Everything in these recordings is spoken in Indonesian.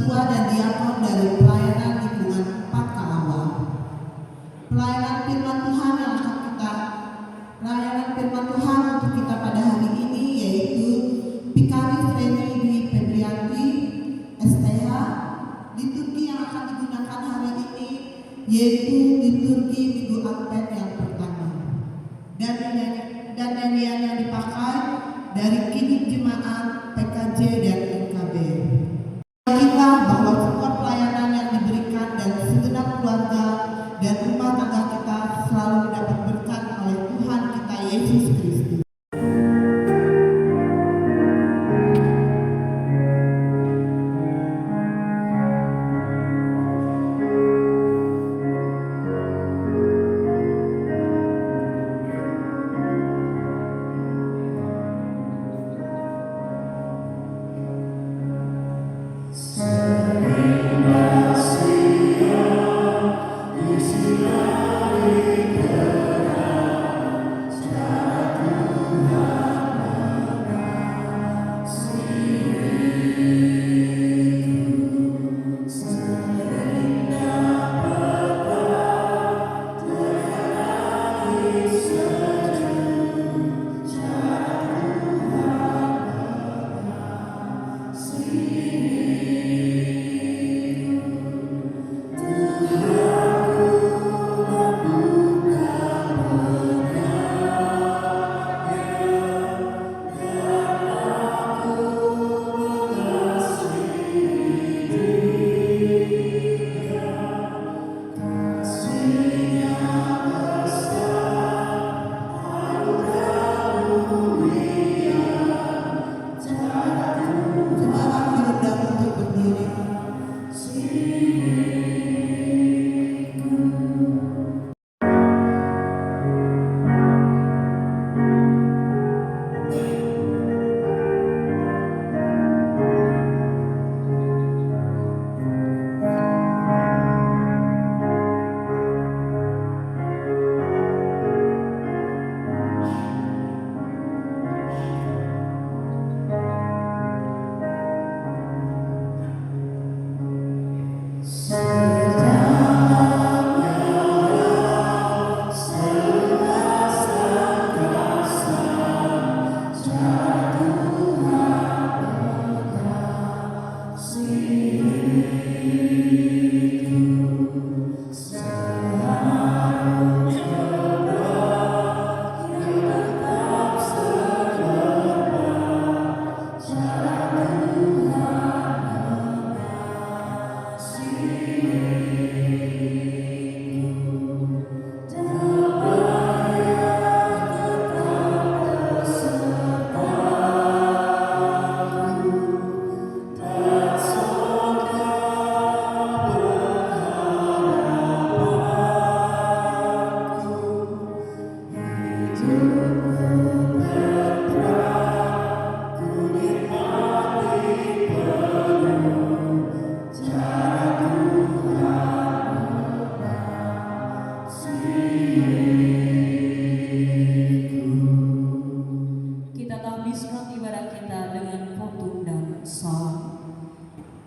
ketua dan diakon dari pelayanan lingkungan 4 Kaawah. Pelayanan firman Tuhan untuk kita pada hari ini yaitu Vikaris Reni Dwi Febrianti, STH. Liturgi yang akan digunakan hari ini yaitu liturgi Minggu Advent yang pertama. Dan nyanyian yang dipakai dari Kini Jemaat, PKJ dan NKB. Kita bahwa semua pelayanan yang diberikan dan segenap keluarga dan rumah tangga kita selalu mendapat berkat oleh Tuhan kita Yesus Kristus.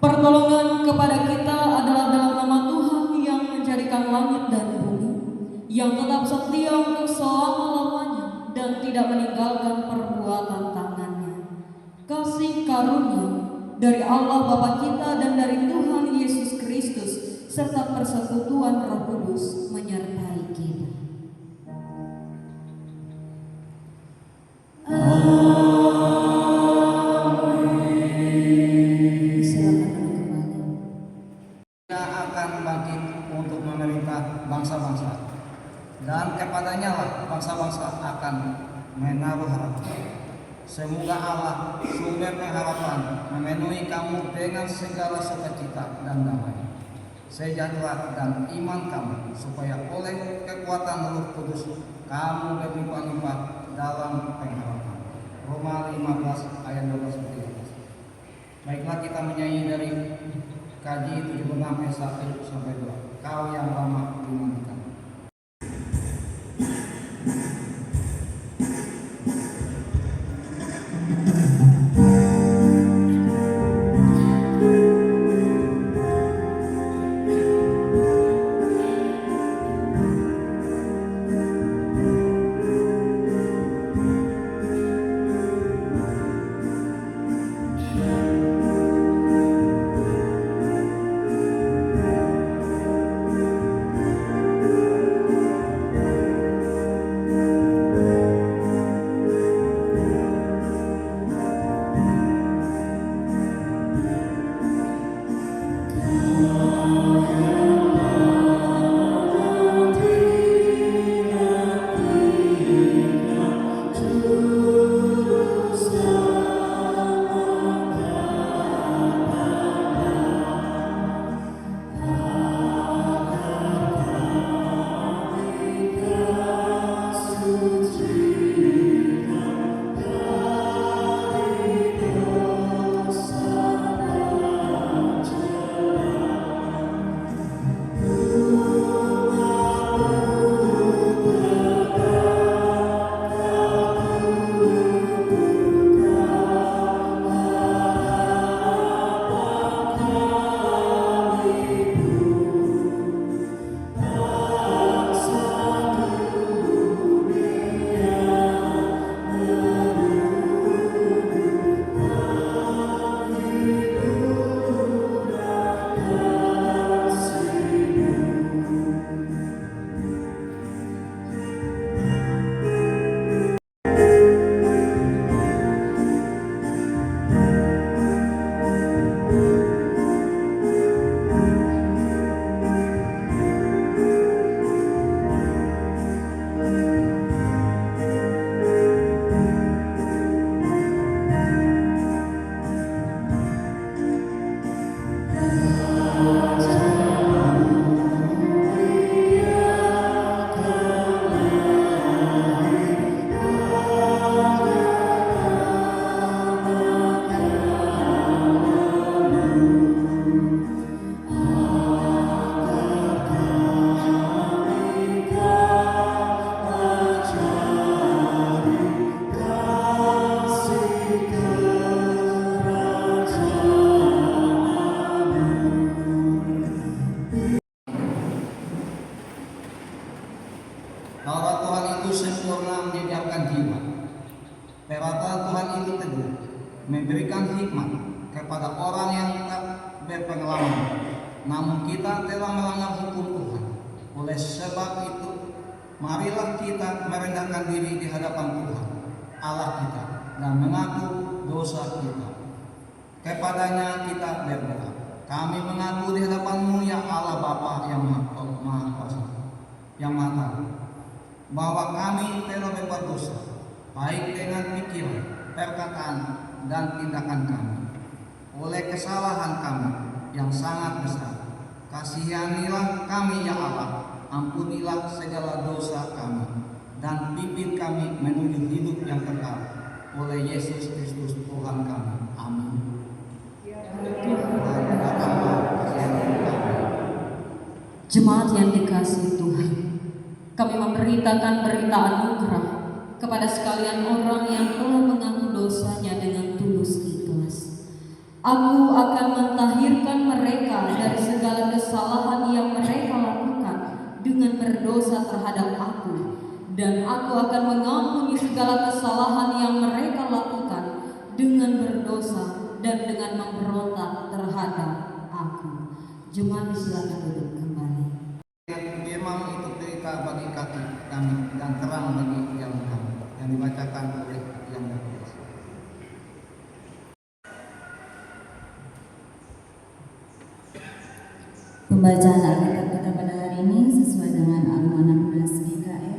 Pertolongan kepada kita adalah dalam nama Tuhan yang menjadikan langit dan bumi, yang tetap setia untuk selama-lamanya dan tidak meninggalkan perbuatan tangannya. Kasih karunia dari Allah Bapa kita dan dari Tuhan Yesus Kristus serta persekutuan Roh Kudus menyertai kita. Bangsa-bangsa dan kepadanya lah bangsa-bangsa akan menaruh harapan. Semoga Allah sumber pengharapan memenuhi kamu dengan segala sukacita dan damai, sejahtera dan iman kamu, supaya oleh kekuatan Roh Kudus kamu berlimpah-limpah dalam pengharapan. Roma 15 ayat 12-13. Baiklah, kita menyanyi dari Kaji 76 ayat 1 sampai 2. Kau yang lama dinantikan. Taurat Tuhan itu sempurna menyegarkan jiwa. Perkataan Tuhan itu teguh, memberikan hikmat kepada orang yang tak berpengalaman. Namun kita telah melanggar hukum Tuhan. Oleh sebab itu, marilah kita merendahkan diri di hadapan Tuhan, Allah kita, dan mengaku dosa kita. Kepadanya kita berdoa. Kami mengaku di hadapan-Mu ya Allah Bapa yang Maha Kuasa, yang Maha Tahu, bahwa kami telah berbuat dosa, baik dengan pikiran, perkataan, dan tindakan kami. Oleh kesalahan kami yang sangat besar, kasihanilah kami ya Allah, ampunilah segala dosa kami, dan pimpin kami menuju hidup yang kekal. Oleh Yesus Kristus Tuhan kami. Amin. Jemaat yang dikasihi Tuhan, kami memberitakan berita anugerah kepada sekalian orang yang telah mengaku dosanya dengan tulus ikhlas. Aku akan mentahirkan mereka dari segala kesalahan yang mereka lakukan dengan berdosa terhadap aku, dan aku akan mengampuni segala kesalahan yang mereka lakukan dengan berdosa dan dengan memberontak terhadap aku. Jemaat silakan duduk kembali. Firman itu cerita bagi kaki kami dan terang bagi jalan kami, yang dibacakan oleh yang berkuasa. Pembacaan Alkitab kita pada hari ini sesuai dengan Almanak 16 GKE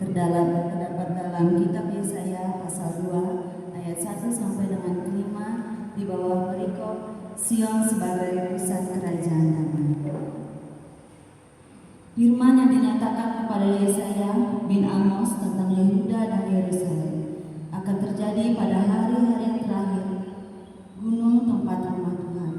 terdapat dalam kitab Yesaya pasal 2 ayat 1 sampai dengan 5 di bawah perikop Sion sebagai pusat kerajaan damai. Firman yang dinyatakan kepada Yesaya bin Amos tentang Yehuda dan Yerusalem akan terjadi pada hari-hari yang terakhir. Gunung tempat rumah Tuhan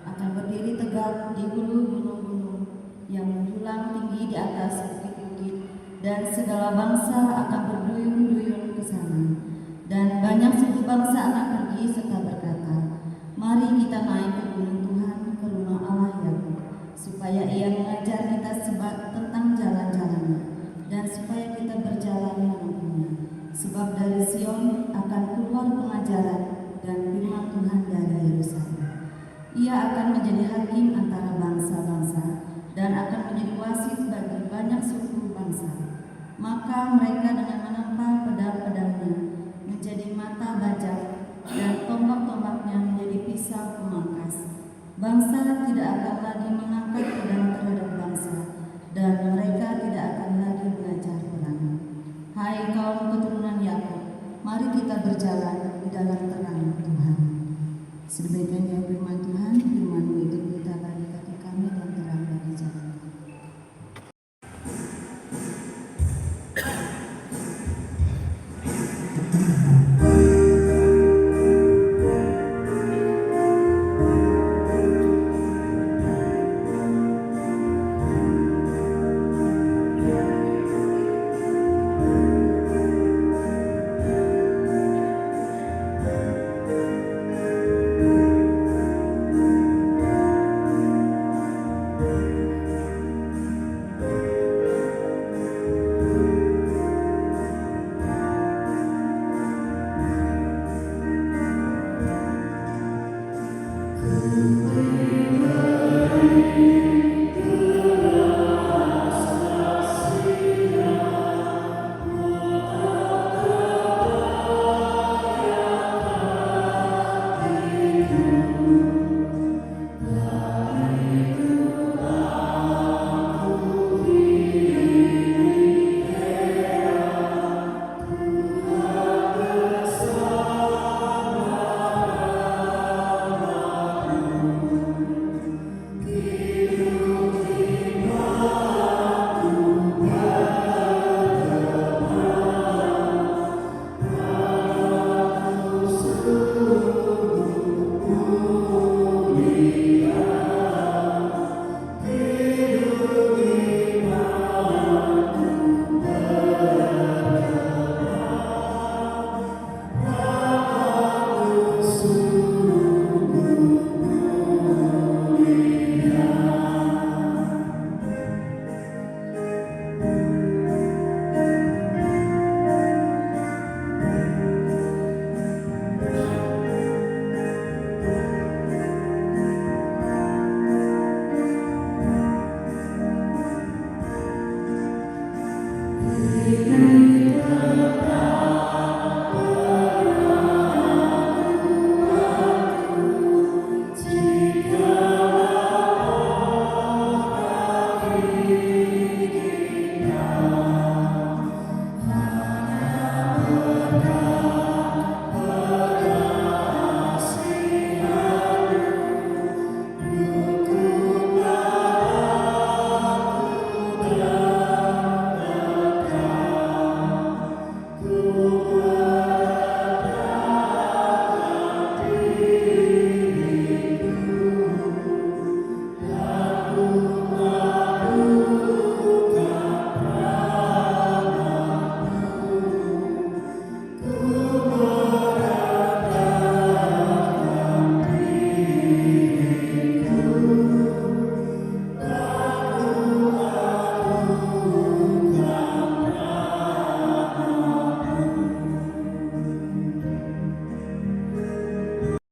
akan berdiri tegak di hulu gunung-gunung yang menjulang tinggi di atas bukit-bukit, dan segala bangsa akan berduyun-duyun ke sana. Dan banyak suku bangsa akan pergi serta berkata, "Mari kita naik ke gunung Tuhan, ke rumah Allah Yakub, supaya Ia mengajar kita sebab tentang jalan-jalannya, dan supaya kita berjalan menempuhnya. Sebab dari Sion akan keluar pengajaran dan firman Tuhan dari Yerusalem. Ia akan menjadi hakim antara bangsa-bangsa dan akan menjadi wasit bagi banyak suku bangsa. Maka mereka dengan menempel pedang-pedangnya menjadi mata bajak, dan tombak-tombaknya menjadi pisau pemangkas. Bangsa tidak akan lagi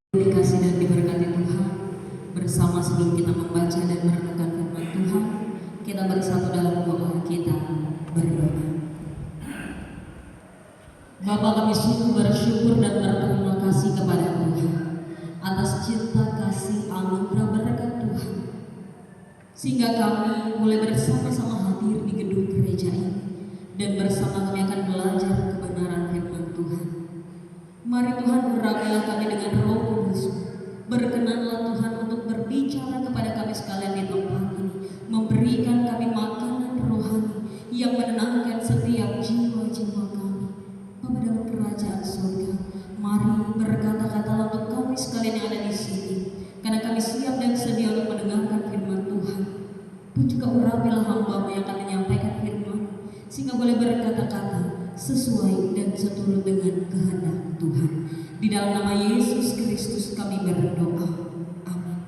Dikasih dan diberkati Tuhan, bersama sebelum kita membaca dan merenungkan firman Tuhan, kita bersatu dalam doa kita berdoa. Bapa, kami sungguh bersyukur dan berterima kasih kepada Tuhan atas cinta kasih anugerah berkat Tuhan, sehingga kami boleh bersama-sama hadir di gedung gereja ini dan bersama kami akan belajar kebenaran firman Tuhan. Mari Tuhan, urapilah kami dengan Roh Kudus. Berkenanlah Tuhan untuk berbicara kepada kami sekalian di tempat ini, memberikan kami makanan rohani yang menenangkan setiap jiwa-jiwa kami. Bapa dalam kerajaan surga, mari berkata-kata untuk kami sekalian yang ada di sini, karena kami siap dan sedia untuk mendengarkan firman Tuhan. Pun juga urapilah hamba-Mu yang akan menyampaikan firman, sehingga boleh berkata-kata sesuai dan seturut dengan kehendak Tuhan. Di dalam nama Yesus Kristus kami berdoa. Amin.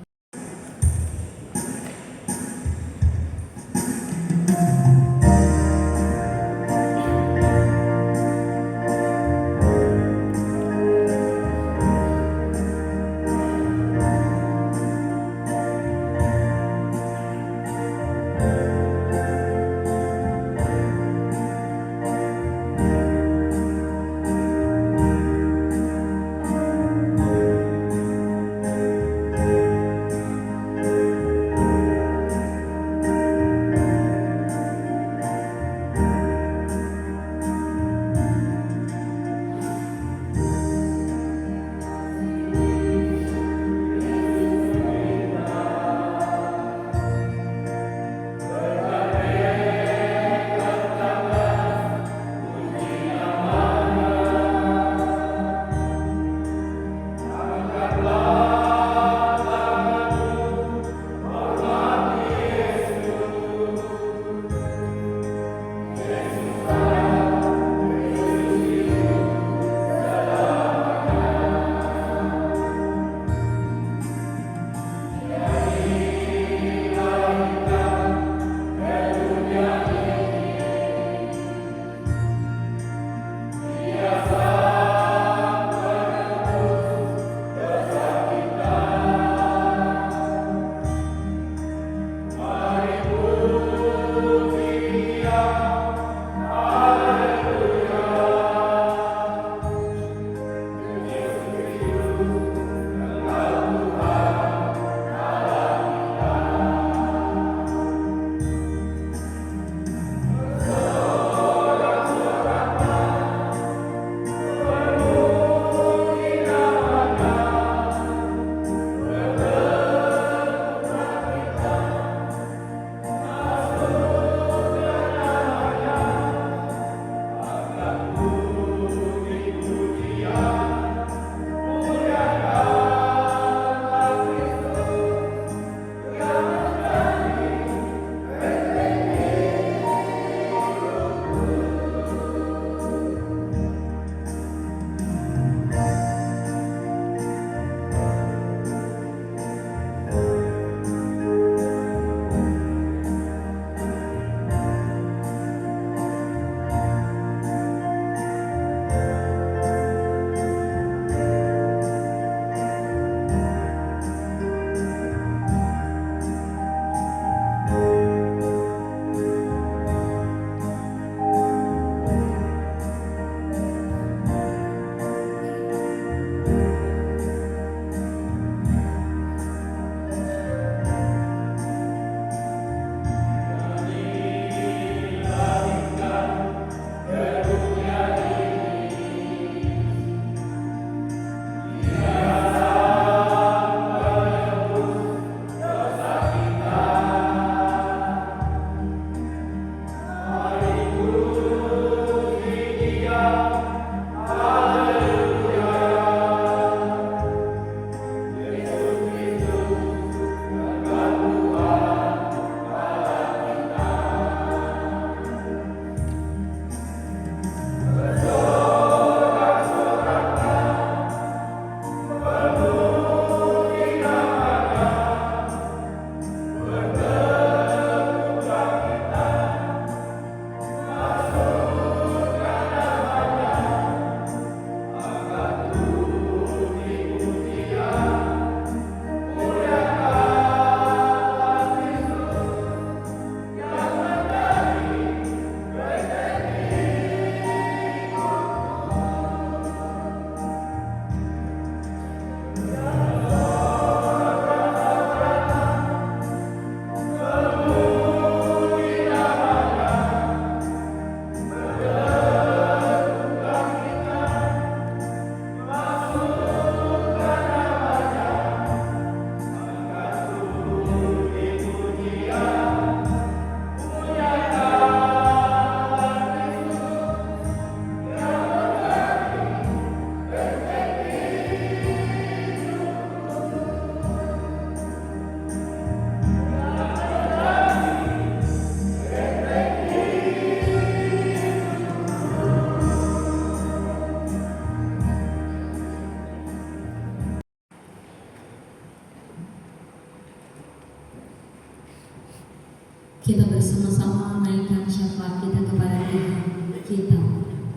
Kita bersama-sama menaikkan syafaat kita kepada Tuhan. Kita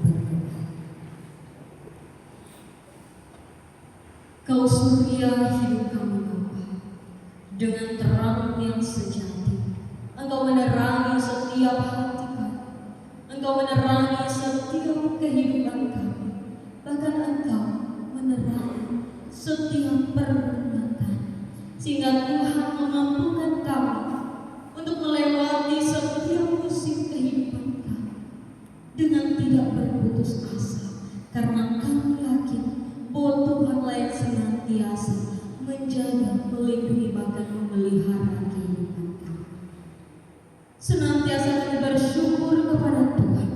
berdoa. Kau surya hidup kami Bapa, dengan terang yang sejati, Engkau menerangi setiap hati kami, Engkau menerangi setiap kehidupan kami, bahkan Engkau menerangi setiap perbuatan kami, sehingga Tuhan memampukan kami untuk melewati setiap musim kehidupan kami dengan tidak berputus asa, karena kami yakin bahwa Tuhanlah yang senantiasa menjaga, melindungi, bahkan memelihara kehidupan kami. Senantiasa kami bersyukur kepada Tuhan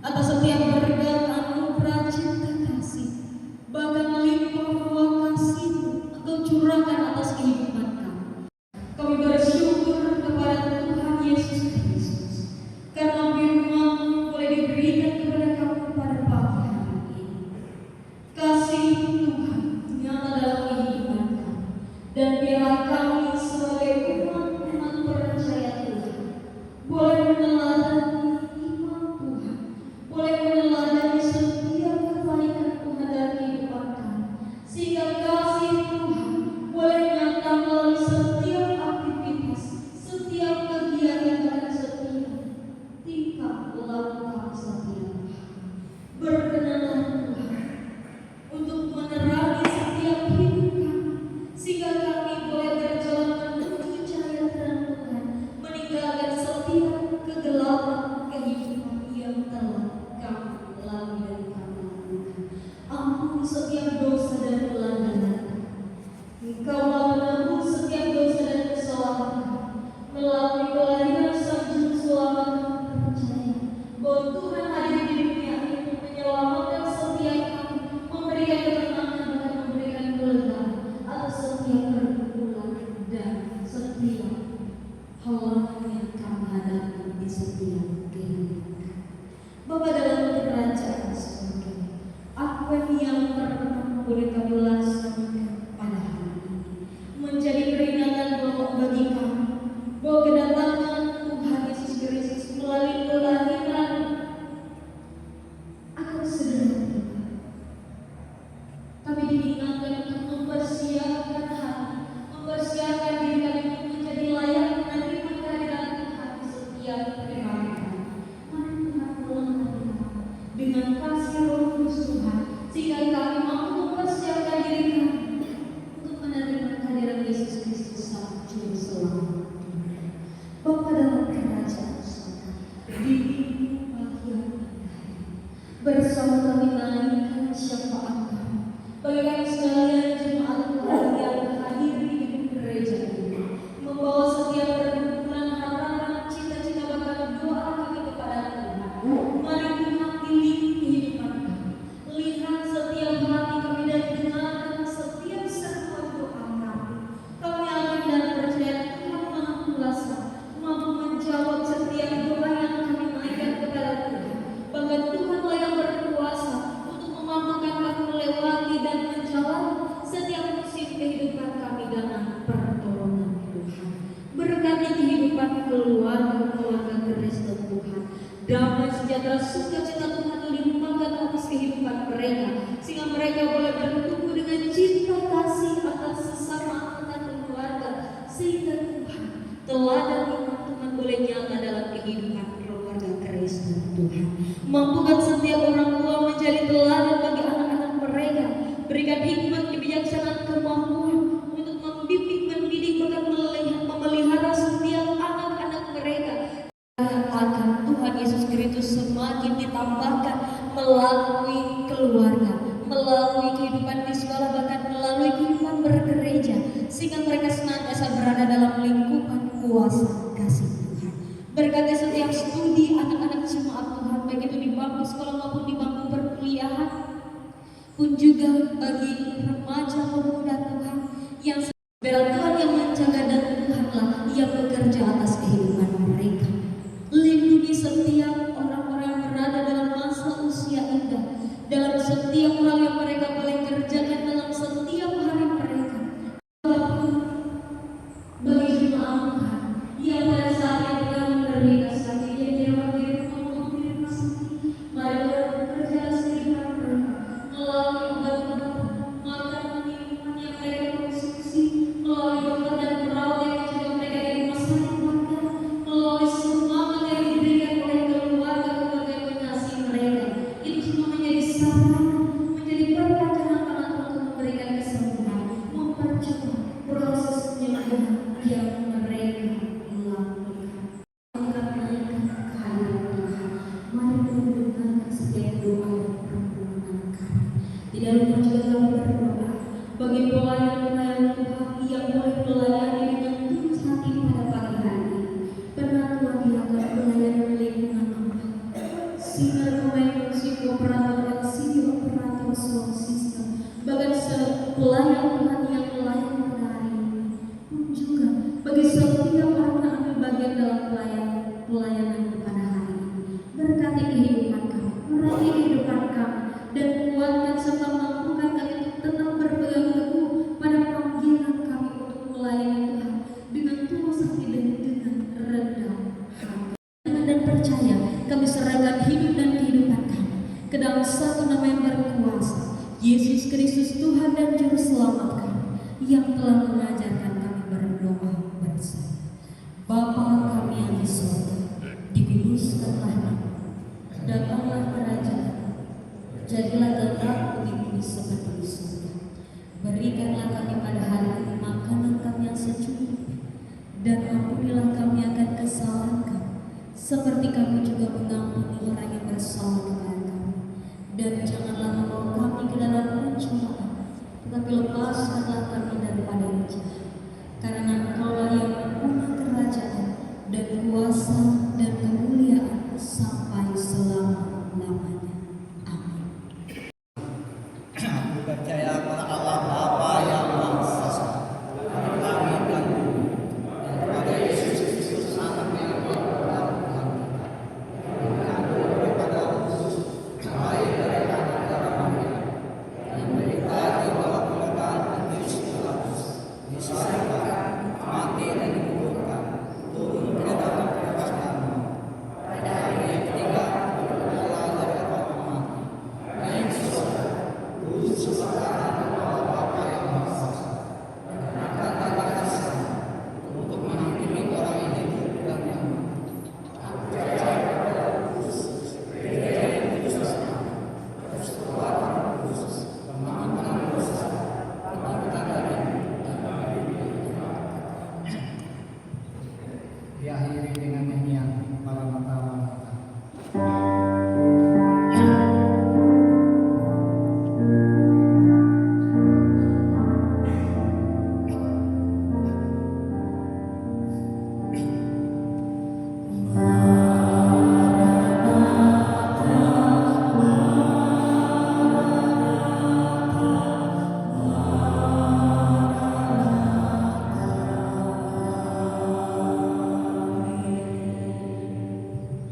atas setiap berkat anugerah cinta kasih, bahkan melimpah ruah kasih-Mu Engkau curahkan atas kehidupan kami. Kami bersyukur kepada Tuhan Yesus Kristus karena firman-Mu boleh diberikan kepada kami pada pagi hari ini. Kasih Tuhan nyata dalam kehidupan kami, dan biarlah kami sebagai umat-umat percaya Tuhan boleh meneladani iman Tuhan, boleh meneladani setiap kebaikan Tuhan dalam kehidupan kami, sehingga kasih Tuhan boleh nyata melalui setiap aktivitas, setiap kegiatan dan setiap tingkah laku kami setiap hari. Berkenanlah Tuhan untuk menerangi setiap hidup kami, sehingga kami boleh berjalan menuju cahaya terang Tuhan, meninggalkan setiap kegelapan kehidupan yang telah kami lalui dan kami lakukan. Ampuni setiap dosa dan pelanggaran kami. Engkau menebus setiap dosa dan kesalahan kami. Melalui kelahiran Sang Juru Selamat kami percaya bahwa Tuhan hadir di dunia ini untuk menyelamatkan setiap kami, memberikan ketenangan dan memberikan kelegaan atas setiap pergumulan dan setiap halangan yang kami hadapi di setiap kehidupan. Bapa dalam kerajaan surga, apa yang pertama boleh kami laksanakan pada hari ini menjadi peringatan bahwa bagi kami bahwa kedatangan Tuhan Yesus Kristus melalui kelahiran akan segera tiba. Kami diingatkan untuk mempersiapkan hati, mempersiapkan diri kami untuk menjadi layak menerima kehadiran Tuhan di setiap hari kami. Mari Tuhan melengkapi kami dengan kasih Roh Kudus Tuhan, sehingga kami mampu mempersiapkan diri kami untuk menerima kehadiran Yesus Kristus Sang Juru Selamat. Bapa dalam kerajaan surga, di pagi yang indah ini, bersama kami menaikkan syafaat kami bagi kami sekalian jemaat Tuhan yang hadir di gedung gereja ini, membawa setiap pergumulan, harapan, cita-cita, bahkan doa kami kepada Tuhan. Mari Tuhan pilih kehidupan kami, lihat setiap hati kami dan dengarkan setiap seruan doa kami. Kami yakin dan percaya Tuhan Maha Kuasa mampu menjawab setiap doa yang kami naikkan kepada Tuhan. Bahkan Tuhanlah yang berkuasa untuk memampukan kami melewati dan menjalani setiap musim kehidupan kami dengan pertolongan Tuhan. Berkati kehidupan keluarga Kristen Tuhan. Damai sejahtera sukacita Tuhan limpahkan atas kehidupan mereka, sehingga mereka boleh bertumbuh dengan cinta kasih atas sesama anggota keluarga, sehingga Tuhan teladan iman Tuhan boleh nyata dalam kehidupan keluarga Kristen Tuhan. Mampukan setiap orang tua menjadi teladan bagi anak-anak mereka. Berikan hikmat, kebijaksanaan, kemampuan untuk membimbing, mendidik, bahkan memelihara setiap anak-anak mereka akan Tuhan Yesus Kristus semakin ditambahkan melalui keluarga, melalui kehidupan di sekolah, bahkan melalui kehidupan bergereja, sehingga mereka senantiasa berada dalam lingkupan kuasa kasih Tuhan. Berkati setiap studi anak-anak jemaat Tuhan, baik itu di bangku sekolah maupun di bangku perkuliahan, pun juga bagi remaja pemuda Tuhan yang biarlah Tuhan yang menjaga dan Tuhanlah yang bekerja atas kehidupan mereka. Lindungi setiap orang-orang yang berada dalam masa usia indah, dalam setiap hal yang mereka boleh kerjakan dalam setiap hari mereka. Bagi jemaat Tuhan yang pada saat yang bagi setiap orang yang ambil bagian dalam pelayanan pada hari ini. Berkati kehidupan kami, berkati kehidupan kami, dan kuatkan serta mampukan kami untuk tetap berpegang teguh pada panggilan kami untuk melayani Tuhan dengan tulus hati dan dengan rendah hati. Dan percaya kami serahkan hidup dan kehidupan kami ke dalam satu nama yang berkuasa, Yesus Kristus Tuhan dan Juru Selamat kami, yang telah mengajarkan kami berdoa bersama. Bapa kami yang di surga, dikuduskanlah namamu, datanglah kerajaan, jadilah kehendakmu di bumi seperti di surga. Berikanlah kami pada hari ini makanan kami yang secukupnya, dan ampunilah kami akan kesalahan kami, seperti kami juga mengampuni orang yang bersalah kepada kami. Dan janganlah membawa kami ke dalam pencobaan, tetapi lepaskanlah kami daripada yang jahat. Karena Engkaulah yang mempunyai kerajaan dan kuasa dan kemuliaan sampai selama-lamanya. Amin. Aku percaya kepada Allah Bapa yang Maha Esa, langit dan bumi, dan kepada Yesus Kristus Anaknya yang Tuhan Tuhan kita, yang mengandung daripada Roh Kudus, lahir dari anak darah Maria, yang menderita di bawah pemerintahan Pontius Pilatus, disalibkan, mati dan dikuburkan, turun ke dalam kerajaan maut. Pada hari yang ketiga, bangkit dari antara mati, naik ke surga, duduk sebelah kanan Allah Bapa yang Maha Kuasa, dan akan datang ke sana untuk menghakimi orang yang hidup dan yang mati. Aku percaya kepada Roh Kudus, gereja yang kudus bersama, persekutuan orang kudus, pengampunan dosa, kebangkitan dari dan diakhiri dengan nyanyian Maranatha Maranatha.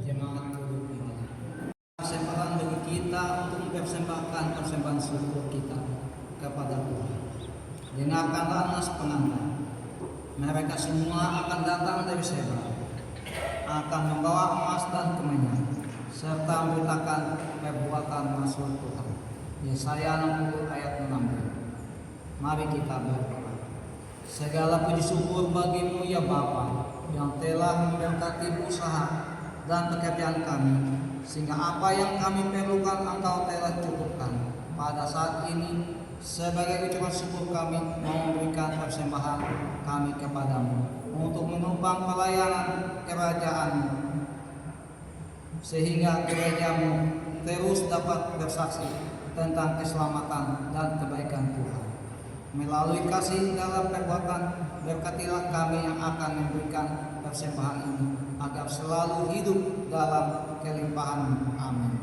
Jemaat duduk kembali. Persembahan bagi kita untuk mempersembahkan persembahan syukur kita kepada Tuhan. Dengarkanlah nas pengantar. Mereka semua akan datang dari Seba, akan membawa emas dan kemenyan, serta memberitakan perbuatan masuk Tuhan. Yesaya 60 ayat 16. Mari kita berdoa. Segala puji syukur bagimu ya Bapa, yang telah memberkati usaha dan pekerjaan kami, sehingga apa yang kami perlukan Engkau telah cukupkan. Pada saat ini, sebagai ucapan syukur kami mau memberikan persembahan kami kepadamu untuk menopang pelayanan kerajaan-Mu, sehingga gereja-Mu terus dapat bersaksi tentang keselamatan dan kebaikan Tuhan. Melalui kasih dalam perbuatan, berkatilah kami yang akan memberikan persembahan ini, agar selalu hidup dalam kelimpahan-Mu. Amin.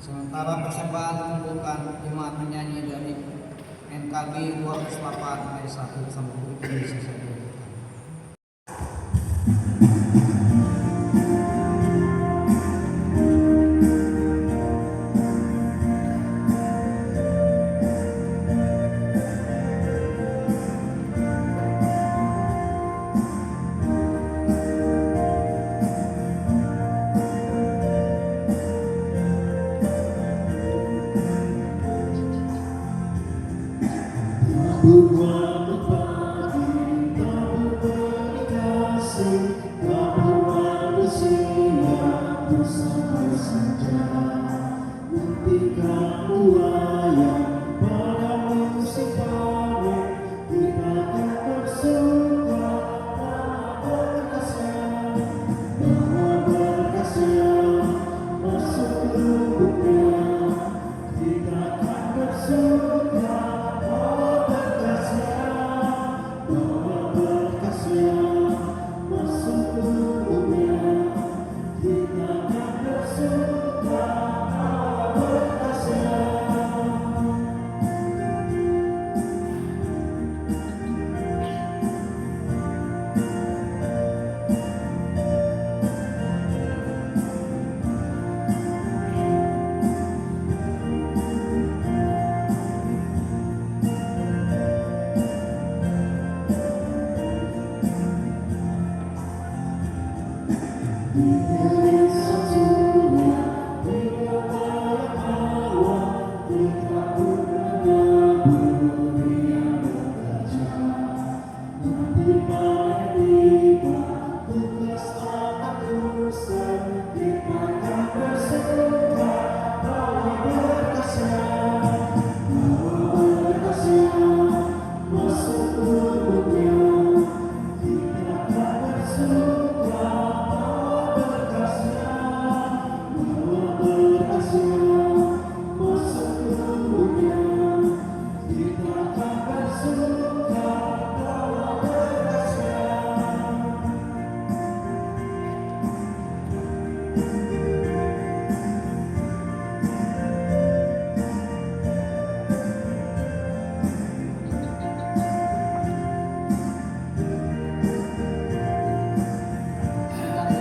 Sementara persembahan dikumpulkan, jemaat menyanyi dari NKB 208 ayat 1 sampai 7 bisa saja. Buat pagi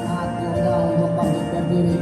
Hati udah untuk bangkit berdiri.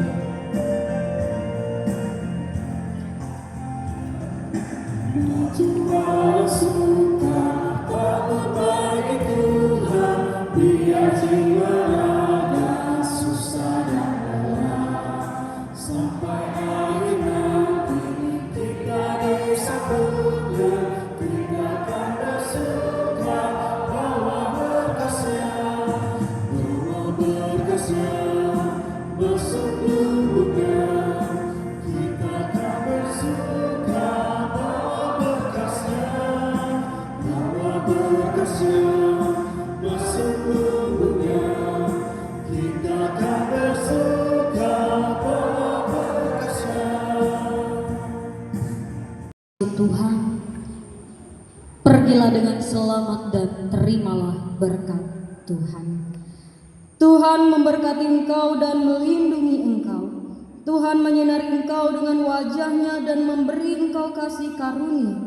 Tuhan, pergilah dengan selamat dan terimalah berkat Tuhan. Tuhan memberkati engkau dan melindungi engkau. Tuhan menyinari engkau dengan wajahnya dan memberi engkau kasih karunia.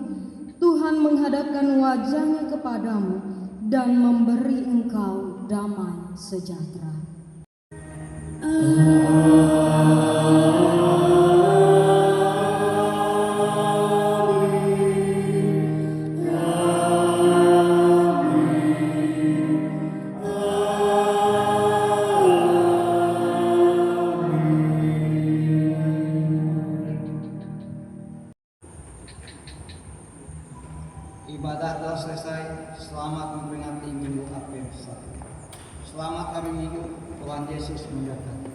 Tuhan menghadapkan wajahnya kepadamu dan memberi engkau damai sejahtera. Ibadah telah selesai. Selamat memperingati Minggu Advent. Selamat hari Minggu. Tuhan Yesus memberkati.